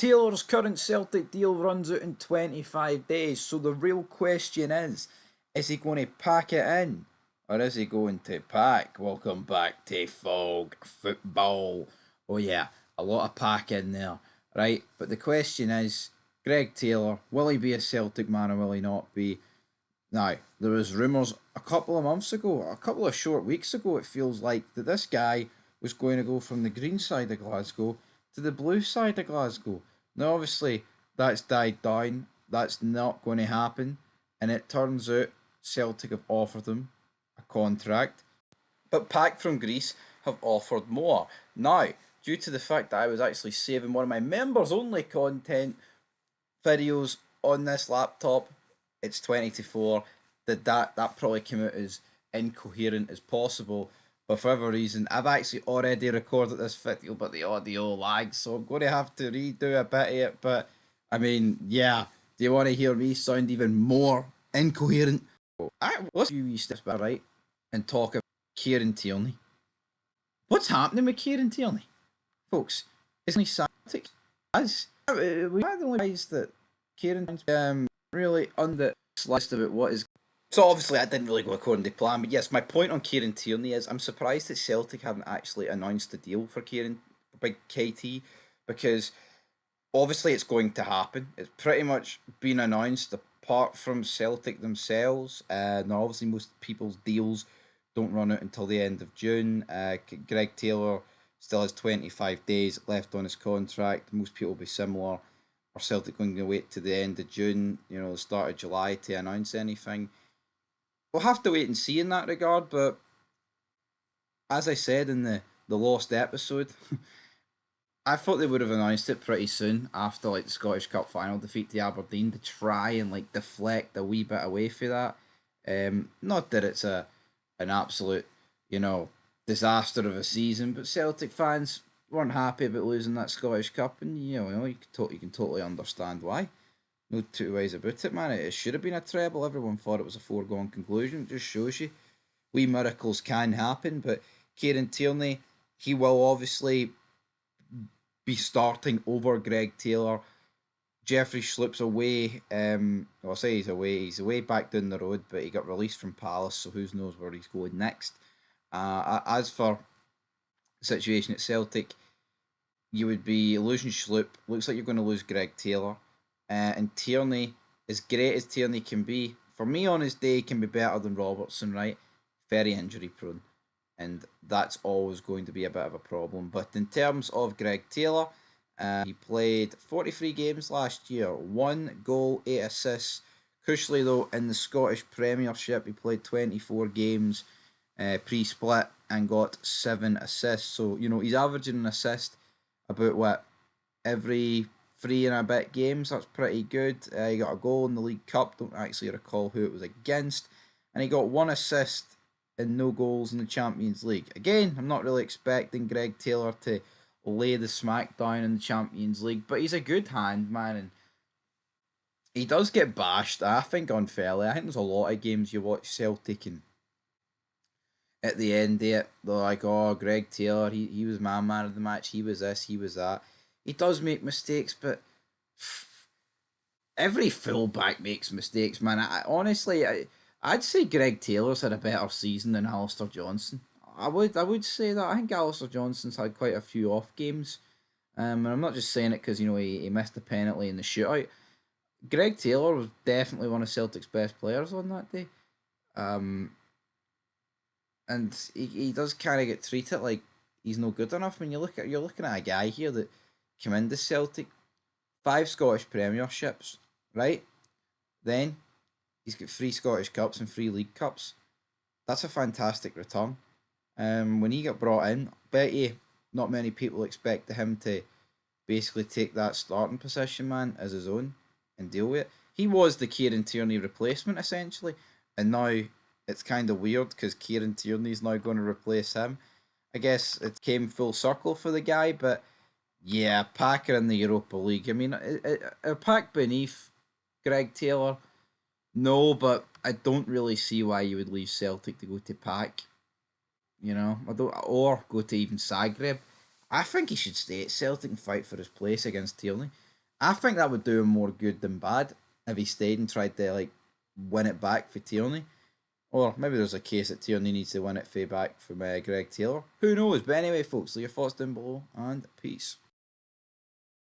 Taylor's current Celtic deal runs out in 25 days, so the real question is he going to pack it in? Or is he going to pack? Welcome back to Fog Football. Oh yeah, a lot of pack in there, right? But the question is, Greg Taylor, will he be a Celtic man or will he not be? Now, there was rumours a couple of months ago, a couple of short weeks ago, it feels like, that this guy was going to go from the green side of Glasgow to the blue side of Glasgow. Now, obviously, that's died down. That's not going to happen. And it turns out Celtic have offered him a contract. But Pack from Greece have offered more. Now, due to the fact that I was actually saving one of my members only content videos on this laptop, it's 20 to 4. That probably came out as incoherent as possible. But for whatever reason, I've actually already recorded this video, but the audio lags, so I'm going to have to redo a bit of it. But, I mean, yeah, do you want to hear me sound even more incoherent? Let's do steps back, right, and talk about Kieran Tierney. What's happening with Kieran Tierney? Folks, isn't he Celtic? As we are the only guys that Kieran's really on the list about what is. So obviously I didn't really go according to plan, but yes, my point on Kieran Tierney is I'm surprised that Celtic haven't actually announced the deal for Big KT, because obviously it's going to happen. It's pretty much been announced apart from Celtic themselves. Now obviously most people's deals don't run out until the end of June. Greg Taylor still has 25 days left on his contract. Most people will be similar. Are Celtic going to wait to the end of June, the start of July to announce anything? We'll have to wait and see in that regard, but as I said in the lost episode, I thought they would have announced it pretty soon after the Scottish Cup final defeat to Aberdeen to try and deflect a wee bit away from that. Not that it's an absolute, disaster of a season, but Celtic fans weren't happy about losing that Scottish Cup, and you can totally understand why. No two ways about it, man. It should have been a treble. Everyone thought it was a foregone conclusion. It just shows you wee miracles can happen. But Kieran Tierney, he will obviously be starting over Greg Taylor. Jeffrey Schlupp's away. I'll say he's away. He's away back down the road, but he got released from Palace, so who knows where he's going next. As for the situation at Celtic, you would be losing Schlupp. Looks like you're going to lose Greg Taylor. And Tierney, as great as Tierney can be, for me on his day, can be better than Robertson, right? Very injury prone. And that's always going to be a bit of a problem. But in terms of Greg Taylor, he played 43 games last year, 1 goal, 8 assists. Crucially, though, in the Scottish Premiership, he played 24 games pre-split and got 7 assists. So, he's averaging an assist about, every 3 and a bit games. That's pretty good. He got a goal in the League Cup. Don't actually recall who it was against. And he got 1 assist and no goals in the Champions League. Again, I'm not really expecting Greg Taylor to lay the smack down in the Champions League, but he's a good hand, man, and he does get bashed, I think, unfairly. I think there's a lot of games you watch Celtic and at the end of it, they're like, oh, Greg Taylor, he was man of the match, he was this, he was that. He does make mistakes, but every fullback makes mistakes, man. I'd say Greg Taylor's had a better season than Alistair Johnson. I would say that. I think Alistair Johnson's had quite a few off games. And I'm not just saying it because, he missed a penalty in the shootout. Greg Taylor was definitely one of Celtic's best players on that day. And he does kind of get treated like he's no good enough. When you're looking at a guy here that came into Celtic, 5 Scottish Premierships, right? Then he's got 3 Scottish Cups and 3 League Cups. That's a fantastic return. When he got brought in, bet you not many people expected him to basically take that starting position, man, as his own and deal with it. He was the Kieran Tierney replacement, essentially, and now it's kind of weird because Kieran Tierney's now going to replace him. I guess it came full circle for the guy, but yeah, Packer in the Europa League. I mean, are Pack beneath Greg Taylor? No, but I don't really see why you would leave Celtic to go to Pack. Or go to even Zagreb. I think he should stay at Celtic and fight for his place against Tierney. I think that would do him more good than bad if he stayed and tried to like win it back for Tierney. Or maybe there's a case that Tierney needs to win it back from Greg Taylor. Who knows? But anyway, folks, leave your thoughts down below and peace.